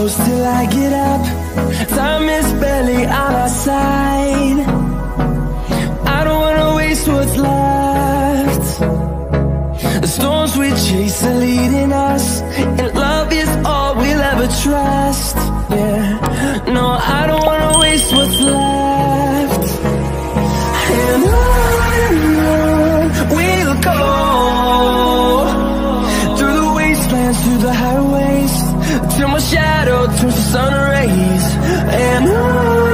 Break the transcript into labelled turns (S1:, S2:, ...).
S1: close till I get up. Time is barely on our side. I don't wanna waste what's left. The storms we chase are leading us, and love is all we'll ever trust. Yeah, no, I don't wanna waste what's left. And on we'll go, through the wastelands, through the highways, till my shadow turns to sun rays. And on